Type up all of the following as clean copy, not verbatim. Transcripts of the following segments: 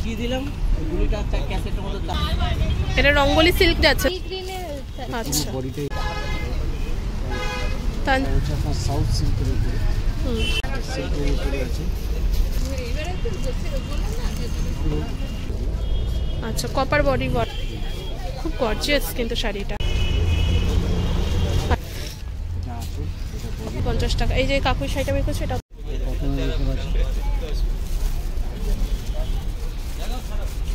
ঢুকিয়ে দিলাম গুলিটা ক্যাসেটের মধ্যে। এটা রঙ্গোলি সিল্ক যাচ্ছে। আচ্ছা সাউথ সিল্কের উপরে সিল্কের উপরে আছে। আচ্ছা কপার বডি ওয়ার্ক, খুব গর্জিয়াস কিন্তু শাড়িটা। 50 টাকা। এই যে কাকুর শাড়িটা বের করছে এটা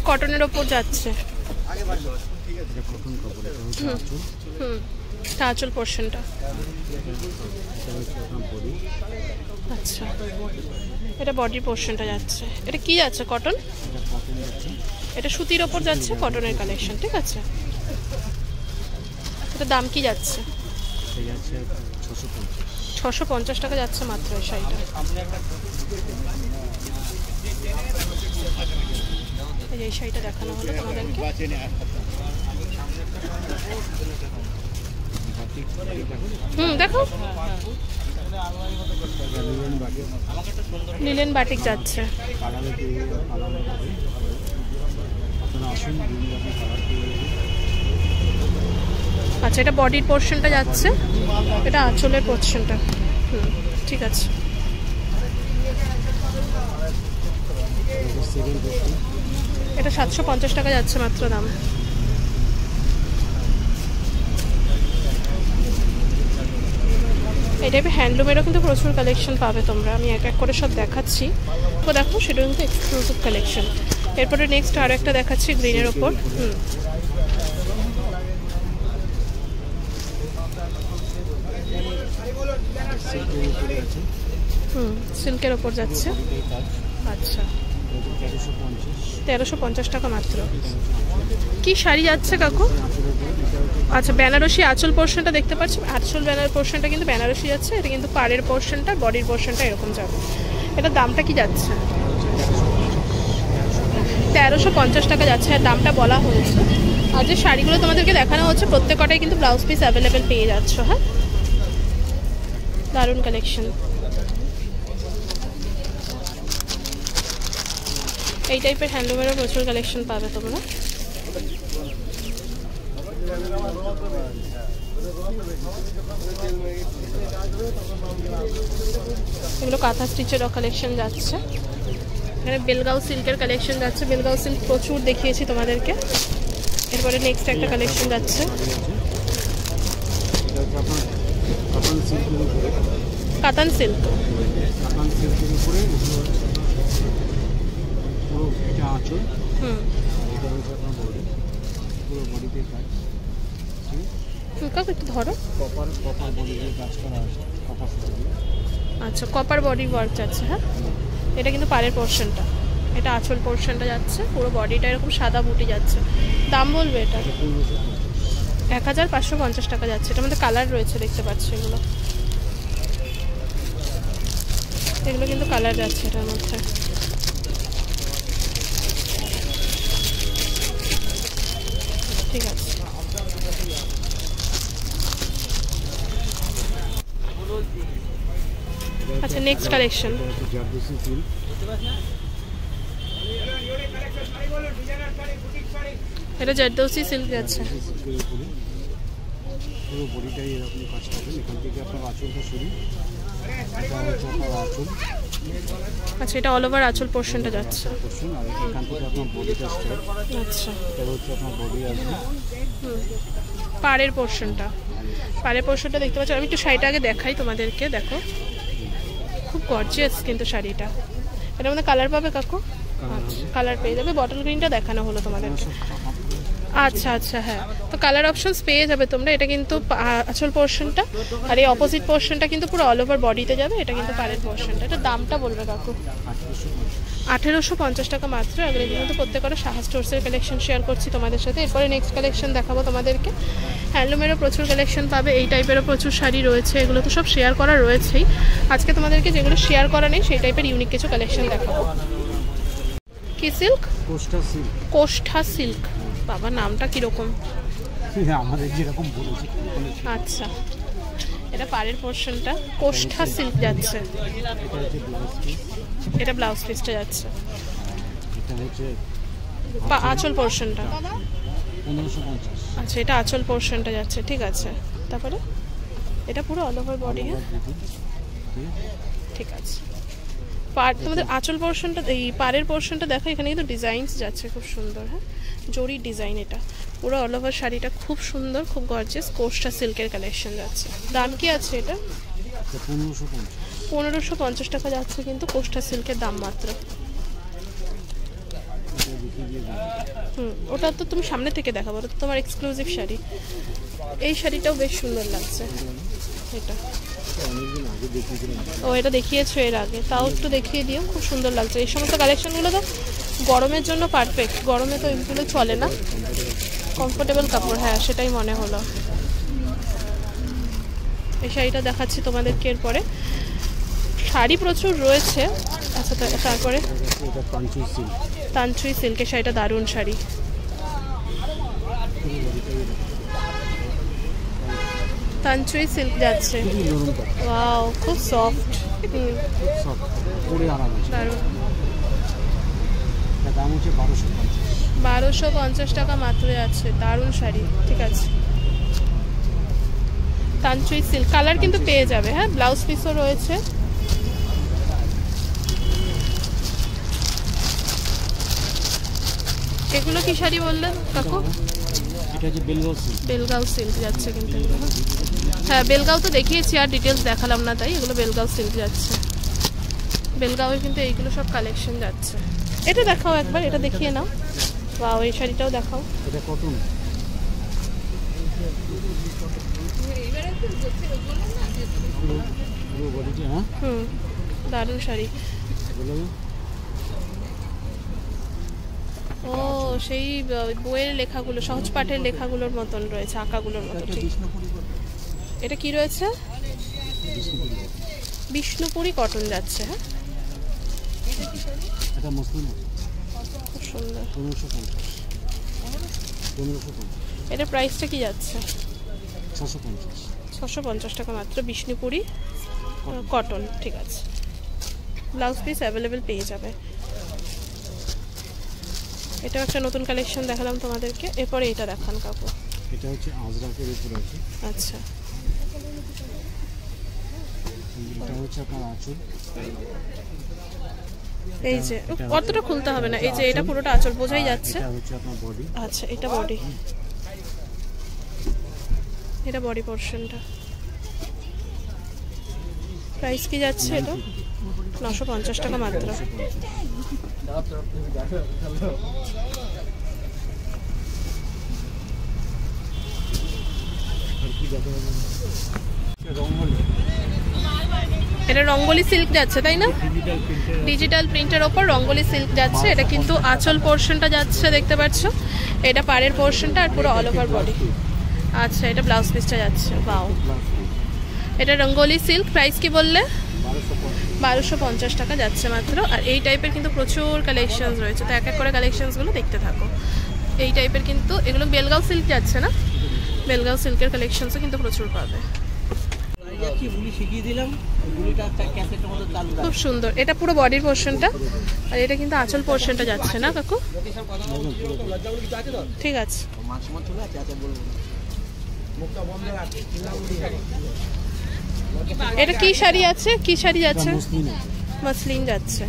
কটনের ওপর যাচ্ছে। আঁচল পোর্শনটা। আচ্ছা এটা বডি পোর্শনটা যাচ্ছে। এটা কি যাচ্ছে? কটন। এটা সুতির ওপর যাচ্ছে, কটনের কালেকশন। ঠিক আছে, এটা দাম কি যাচ্ছে? 650 টাকা যাচ্ছে মাত্র এই শাড়িটা। এই শাড়িটা দেখানো হলো তোমাদেরকে। দেখো লিলেন বাটিক যাচ্ছে। আচ্ছা এটা বডির পোর্শনটা যাচ্ছে, এটা আঁচলের পোর্শনটা। ঠিক আছে। এটা 750 টাকা যাচ্ছে মাত্র দাম। এই টাইপের হ্যান্ডলুমেরও কিন্তু প্রচুর কালেকশন পাবে তোমরা। আমি এক এক করে সব দেখাচ্ছি, তো দেখো সেটা কিন্তু এক্সক্লুসিভ কালেকশন। এরপরে নেক্সট আরও একটা দেখাচ্ছি গ্রিনের ওপর। সিল্কের ওপর যাচ্ছে। আচ্ছা 1350 টাকা মাত্র। কি শাড়ি যাচ্ছে কাকু? আচ্ছা বেনারসি আঁচল পোর্শনটা দেখতে পাচ্ছ। আঁচল বেনার পোর্শনটা কিন্তু বেনারসি যাচ্ছে। এটা কিন্তু পাড়ের পোর্শনটা, বডির পোর্শনটা এরকম যাবে। এটা দামটা কি যাচ্ছে? 1350 টাকা যাচ্ছে। আর দামটা বলা হয়েছে। আর যে শাড়িগুলো তোমাদেরকে দেখানো হচ্ছে প্রত্যেকটাই কিন্তু ব্লাউজ পিস অ্যাভেলেবেল পেয়ে যাচ্ছ। হ্যাঁ দারুণ কালেকশন। এই টাইপের হ্যান্ডলুমেরও প্রচুর কালেকশন পাবে তোমরা। এগুলো কাঁথা স্টিচেরও কালেকশন যাচ্ছে। এখানে বেলগাঁও সিল্কের কালেকশন যাচ্ছে। বেলগাঁও সিল্ক প্রচুর দেখিয়েছি তোমাদেরকে। এরপরে নেক্সট একটা কালেকশন যাচ্ছে কাতান সিল্ক। একটু ধরো। আচ্ছা কপার বডি ওয়ার্ক যাচ্ছে। হ্যাঁ এটা কিন্তু পাড়ের পোর্শনটা, এটা আঁচল পোর্শনটা যাচ্ছে। পুরো বডিটা এরকম সাদা বুটি যাচ্ছে। দাম বলবে এটা 1550 টাকা যাচ্ছে। এটার মধ্যে কালার রয়েছে দেখতে পাচ্ছি। এগুলো কিন্তু কালার যাচ্ছে এটার মধ্যে। ঠিক আছে। আচ্ছা নেক্সট কালেকশন। এটা জারদৌসি সিল্ক যাচ্ছে। পুরো বডিটাই এরকম কাজ করবেন। এখান থেকে আপনার আঁচলটা শুরু। আচ্ছা এটা অল ওভার আঁচল পোর্শনটা যাচ্ছে। আর এখান থেকে আপনার বডিটা স্ট্রেট। আচ্ছা এটা হচ্ছে আপনার বডি আসবে। পাড়ের পোর্শনটা, পাড়ের পোর্শনটা দেখতে পাচ্ছ। আমি একটু শাড়িটা আগে দেখাই তোমাদেরকে। দেখো খুব গর্জিয়াস কিন্তু শাড়িটা। এটার মধ্যে কালার পাবে কাকু? আচ্ছা কালার পেয়ে যাবে। বটল গ্রিনটা দেখানো হলো তোমাদেরকে। আচ্ছা আচ্ছা হ্যাঁ, তো কালার অপশনস পেয়ে যাবে তোমরা। এটা কিন্তু আঁচল পোর্শনটা, আর এই অপোজিট পোর্শনটা কিন্তু পুরো অল ওভার বডিতে যাবে। এটা কিন্তু পাড়ের পোর্শনটা। এটা দামটা বলবে কাকু? 1850 টাকা মাত্র। এগুলো কিন্তু প্রত্যেকটা সাহা স্টোর্সের কালেকশন শেয়ার করছি তোমাদের সাথে। এরপরে নেক্সট কালেকশন দেখাবো তোমাদেরকে। হ্যান্ডলুমেরও প্রচুর কালেকশন পাবে। এই টাইপেরও প্রচুর শাড়ি রয়েছে। এগুলো তো সব শেয়ার করা রয়েছেই। আজকে তোমাদেরকে যেগুলো শেয়ার করা নেই সেই টাইপের ইউনিক কিছু কালেকশন দেখাবো। কি সিল্ক? কোষ্টা সিল্ক। কোষ্টা সিল্ক। বাবা নামটা কিরকম? আমাদের যেরকম বলেছি। আচ্ছা এটা পাড়ের পোর্শনটা কোষ্টা সিল্ক যাচ্ছে। এটা হচ্ছে ব্লাউজ পিস। এটা ব্লাউজ পিসটা যাচ্ছে। এটা হচ্ছে আঁচল পোর্শনটা 1550। আচ্ছা, এটা আঁচল পোর্শনটা যাচ্ছে, ঠিক আছে। তারপরে এটা পুরো অল ওভার বডি, হ্যাঁ ঠিক আছে। তোমাদের আঁচল পোর্শনটা, এই পাড়ের পোর্শনটা দেখো, এখানে কিন্তু ডিজাইনস যাচ্ছে খুব সুন্দর, হ্যাঁ জরির ডিজাইন। এটা পুরো অল ওভার শাড়িটা খুব সুন্দর, খুব গর্জিয়াস, কোস্টা সিল্কের কালেকশন যাচ্ছে। দাম কি আছে এটা? 1550 টাকা যাচ্ছে কিন্তু কোস্টা সিল্কের দাম মাত্র। ওটা তো তুমি সামনে থেকে দেখাবো, ওটা তো তোমার এক্সক্লুসিভ শাড়ি। এই শাড়িটাও বেশ সুন্দর লাগছে। এটা ও, এটা দেখিয়েছো এর আগে, তাও একটু দেখিয়ে দিও, খুব সুন্দর লাগছে। এই সমস্ত কালেকশনগুলো তো গরমের জন্য পারফেক্ট, গরমে তো এগুলো চলে না, কমফোর্টেবল কাপড়, হ্যাঁ সেটাই মনে হলো। এই শাড়িটা দেখাচ্ছি তোমাদেরকে এরপরে। শাড়ি প্রচুর রয়েছে। আচ্ছা, তারপরে তান্ত্রিক সিল্কের শাড়িটা দারুণ শাড়ি। তান্ত্রিক সিল্ক যাচ্ছে, ওয়াও খুব সফট, দারুণ। দাম হচ্ছে 1250 টাকা মাত্র যাচ্ছে, দারুণ শাড়ি, ঠিক আছে। তান্ত্রিক সিল্ক কালার কিন্তু পেয়ে যাবে, হ্যাঁ ব্লাউজ পিসও রয়েছে। এগুলো কি শাড়ি বললেন কাকু? এটা হচ্ছে বেলগাঁও সিল্ক যাচ্ছে কিন্তু এগুলো, হ্যাঁ বেলগাঁও তো দেখিয়েছি, আর ডিটেলস দেখালাম না, তাই এগুলো বেলগাঁও সিল্ক যাচ্ছে। বেলগাঁওয়ে কিন্তু এইগুলো সব কালেকশন যাচ্ছে। এটা দেখাও একবার, এটা দেখিয়ে নাও। ওয়াও, এই শাড়িটাও দেখাও। এটা কটন, দারুণ শাড়ি। ও, সেই বইয়ের লেখাগুলো, সহজ পাঠের লেখাগুলোর মতন রয়েছে, আঁকাগুলোর মতো, ঠিক। এটা কি রয়েছে? বিষ্ণুপুরি কটন যাচ্ছে, হ্যাঁ এটা মসলিন, খুব সুন্দর। 1550। এটা প্রাইসটা কি যাচ্ছে? 650 টাকা মাত্র, বিষ্ণুপুরি কটন, ঠিক আছে। ব্লাউজ পিস অ্যাভেলেবেল পেয়ে যাবে। এটাও একটা নতুন কালেকশন দেখালাম তোমাদেরকে, এরপরে এটা দেখান কাকু। এটা হচ্ছে আজরাকের উপর আছে। আচ্ছা, এটা হচ্ছে আপনার আঁচল, এই যে অতটা খুলতে হবে না, এই যে এটা পুরোটা আঁচল বোঝাই যাচ্ছে। এটা হচ্ছে আপনার বডি। আচ্ছা, এটা বডি, এটা বডি পোর্শনটা। প্রাইস কি যাচ্ছে এটা? 950 টাকা মাত্র। এটা রঙ্গোলি সিল্ক যাচ্ছে, তাই না? ডিজিটাল প্রিন্টের ওপর রঙ্গোলি সিল্ক যাচ্ছে। এটা কিন্তু আঁচল পোর্শনটা যাচ্ছে, দেখতে পাচ্ছ। এটা পাড়ের পোর্শনটা, আর পুরো অল ওভার বডি। আচ্ছা, এটা ব্লাউজ পিসটা যাচ্ছে। বাও, এটা রঙ্গোলি সিল্ক। প্রাইস কি বললে? 1250 টাকা যাচ্ছে মাত্র। আর এই টাইপের কিন্তু প্রচুর কালেকশনস রয়েছে, তো এক এক করে কালেকশনসগুলো দেখতে থাকো। এই টাইপের কিন্তু এগুলো বেলগাঁও সিল্ক যাচ্ছে না, বেলগাঁও সিল্কের কালেকশনসও কিন্তু প্রচুর পাবে। খুব সুন্দর, এটা পুরো বডির পোর্শনটা, আর এটা কিন্তু আঁচল পোর্শনটা যাচ্ছে না কাকু? ঠিক আছে। এটা কি শাড়ি আছে, কি শাড়ি যাচ্ছে? মসলিন যাচ্ছে,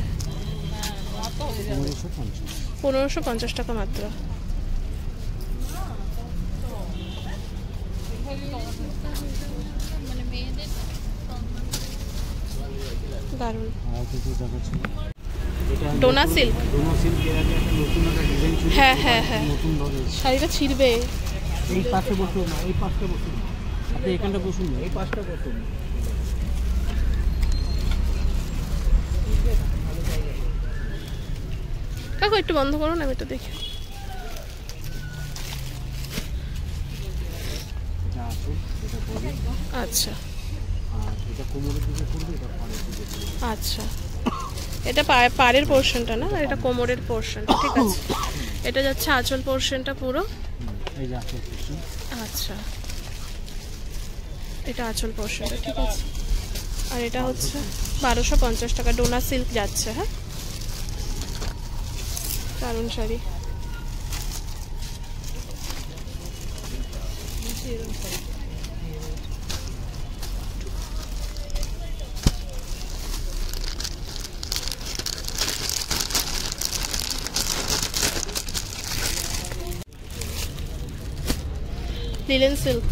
1550 টাকা মাত্র। দারুণ। ডোনা সিল্ক, হ্যাঁ হ্যাঁ হ্যাঁ, শাড়িটা ছিঁড়বে। এই পাশে বসুন না, এই পাশটা বসুন, আপনি এখানটা বসুন না, এই পাশটা বসুন। কাকু একটু বন্ধ করুন, আমি একটু দেখি। আচ্ছা আচ্ছা, এটা পাড়ের পোর্শনটা না, এটা কোমরের পোর্শনটা, ঠিক আছে। এটা যাচ্ছে আঁচল পোর্শনটা পুরো। আচ্ছা, এটা আঁচল পোর্শনটা, ঠিক আছে। আর এটা হচ্ছে 1250 টাকা, ডোনা সিল্ক যাচ্ছে, হ্যাঁ দারুণ শাড়ি। Linen silk.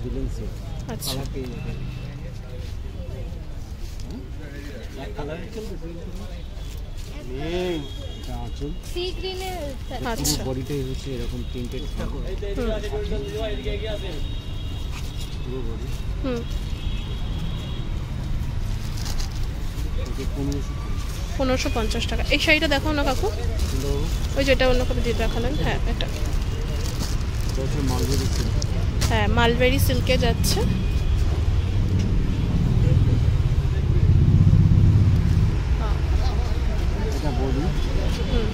দিলেন স্যার আচ্ছা, কালার পেয়ে যাবেন। এক কালারের চলবে নেই, এটা আঁচল। সি গ্রিনে আচ্ছা, বডিটাই হচ্ছে এরকম প্রিন্টেড পুরো বডি। হুম, এটা 1550 1550 টাকা। এই শাড়িটা দেখাও না কাকু, কিন্তু ওই যেটা অন্য করে দিয়ে দেখালেন। হ্যাঁ, এটা এটা হচ্ছে মালবেরি সিল্ক। হ্যাঁ মালবেরি সিল্কে যাচ্ছে। এটা বডি, হুম,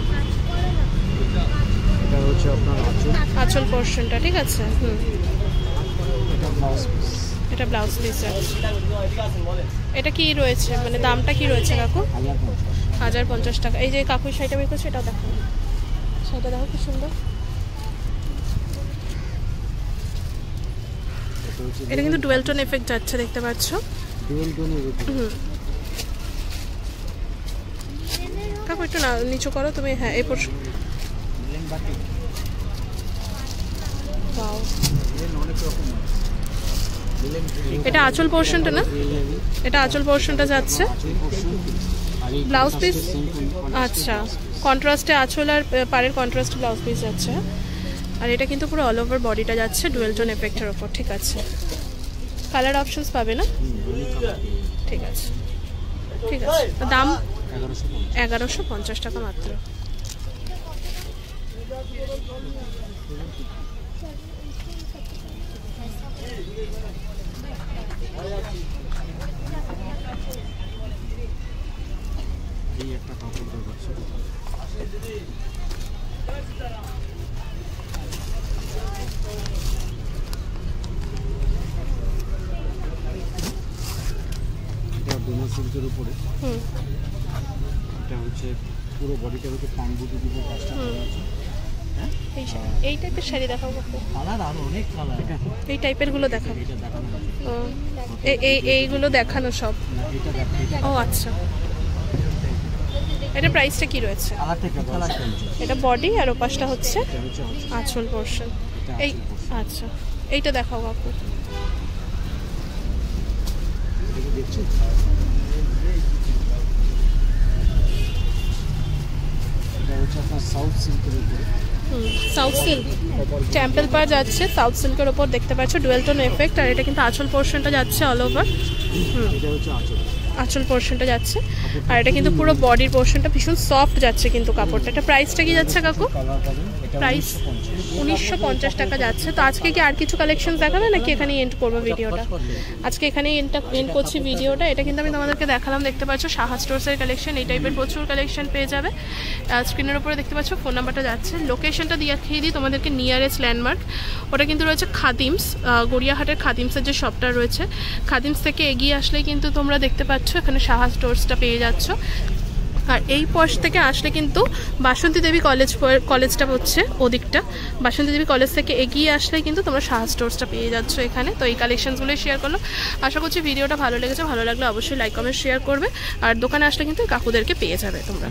এটা হচ্ছে আপনার আঁচল, আঁচল পোর্শনটা, ঠিক আছে। হুম, এটা ব্লাউজ পিস। এটা ব্লাউজ পিস যাচ্ছে। এটা কি রয়েছে, মানে দামটা কি রয়েছে কাকু? 1050। 1050 টাকা। এই যে কাকু শাড়িটা বের করছে, এটাও দেখো, শাড়িটা দেখো কি সুন্দর। এটা কিন্তু ডুয়েল টোন এফেক্ট যাচ্ছে, দেখতে পাচ্ছ। ডুয়েল টোনের উপর হুম, কাকু একটু না নিচু করো তুমি। হ্যাঁ, এই portion. Linen batik. Wow, linen অনেক রকম আছে। লিলেন এটা আঁচল পোর্শনটা না? এটা আঁচল পোর্শনটা যাচ্ছে। আঁচল পোর্শন আর এই ব্লাউজ পিস, contrast আচ্ছা, কন্ট্রাস্টে আঁচল আর পাড়ের কন্ট্রাস্ট ব্লাউজ পিস যাচ্ছে। আর এটা কিন্তু পুরো অল ওভার বডিটা যাচ্ছে ডুয়েল টোন এফেক্টের ওপর, ঠিক আছে। কালার অপশনস পাবে না? ঠিক আছে, ঠিক আছে। দাম 1150 টাকা মাত্র। এই একটা কাপড় দেখাচ্ছি। এটা ডোনা সিল্কের উপরে। হুম, এটা হচ্ছে পুরো বডিটার হচ্ছে পাম্বুটি দিব কাজটা করা আছে। এই টাইপের শাড়ি দেখাও কাকু, কালার আর অনেক কালার। এটা এই টাইপের গুলো দেখাও। এটা দেখানো আছে। ও, এইগুলো দেখানো সব। না এটা দেখো, এটা ও আচ্ছা, এটা প্রাইসটা কি রয়েছে? কালারটা কি কালার কোনটা? এটা বডি আর ওপাশটা হচ্ছে এটা হচ্ছে আঁচল। আঁচল পোর্শন। এটা এই আঁচল portion। আচ্ছা, এইটা দেখাও কাকু। এটা দেখছো? এটা হচ্ছে আপনার সাউথ সিল্কের উপরে। সাউথ সিল্ক টেম্পল পার যাচ্ছে, সাউথ সিল্কের ওপর দেখতে পাচ্ছ ডুয়েল টোন এফেক্ট। আর এটা কিন্তু আঁচল পোর্শনটা যাচ্ছে অল ওভার। এটা হচ্ছে আঁচল। আঁচল পোর্শনটা যাচ্ছে। আর এটা কিন্তু পুরো বডির পোর্শনটা ভীষণ সফট যাচ্ছে কিন্তু কাপড়টা। এটা প্রাইসটা কি যাচ্ছে কাকু? কালার পাবেন। এটা প্রাইস 1950 টাকা যাচ্ছে। তো আজকে কি আর কিছু কালেকশন দেখাবে নাকি এখানেই এন্ড করবো ভিডিওটা? আজকে এখানেই এন্ড করছি ভিডিওটা। এটা কিন্তু আমি তোমাদেরকে দেখালাম, দেখতে পাচ্ছ সাহা স্টোর্সের কালেকশন। এই টাইপের প্রচুর কালেকশন পেয়ে যাবে। স্ক্রিনের উপরে দেখতে পাচ্ছ ফোন নাম্বারটা যাচ্ছে। লোকেশনটা দেখিয়ে দিই তোমাদেরকে, নিয়ারেস্ট ল্যান্ডমার্ক ওটা কিন্তু রয়েছে খাদিমস, গড়িয়াহাটের খাদিমসের যে শপটা রয়েছে। খাদিমস থেকে এগিয়ে আসলেই কিন্তু তোমরা দেখতে পাচ্ছ এখানে সাহা স্টোর্সটা পেয়ে যাচ্ছ। আর এই পাশ থেকে আসলে কিন্তু বাসন্তী দেবী কলেজটা হচ্ছে ওদিকটা। বাসন্তী দেবী কলেজ থেকে এগিয়ে আসলে কিন্তু তোমরা সাহা স্টোর্সটা পেয়ে যাচ্ছ এখানে। তো এই কালেকশনসগুলোই শেয়ার করলাম। আশা করছি ভিডিওটা ভালো লেগেছে। ভালো লাগলে অবশ্যই লাইক কমেন্ট শেয়ার করবে। আর দোকানে আসলে কিন্তু কাকুদেরকে পেয়ে যাবে তোমরা।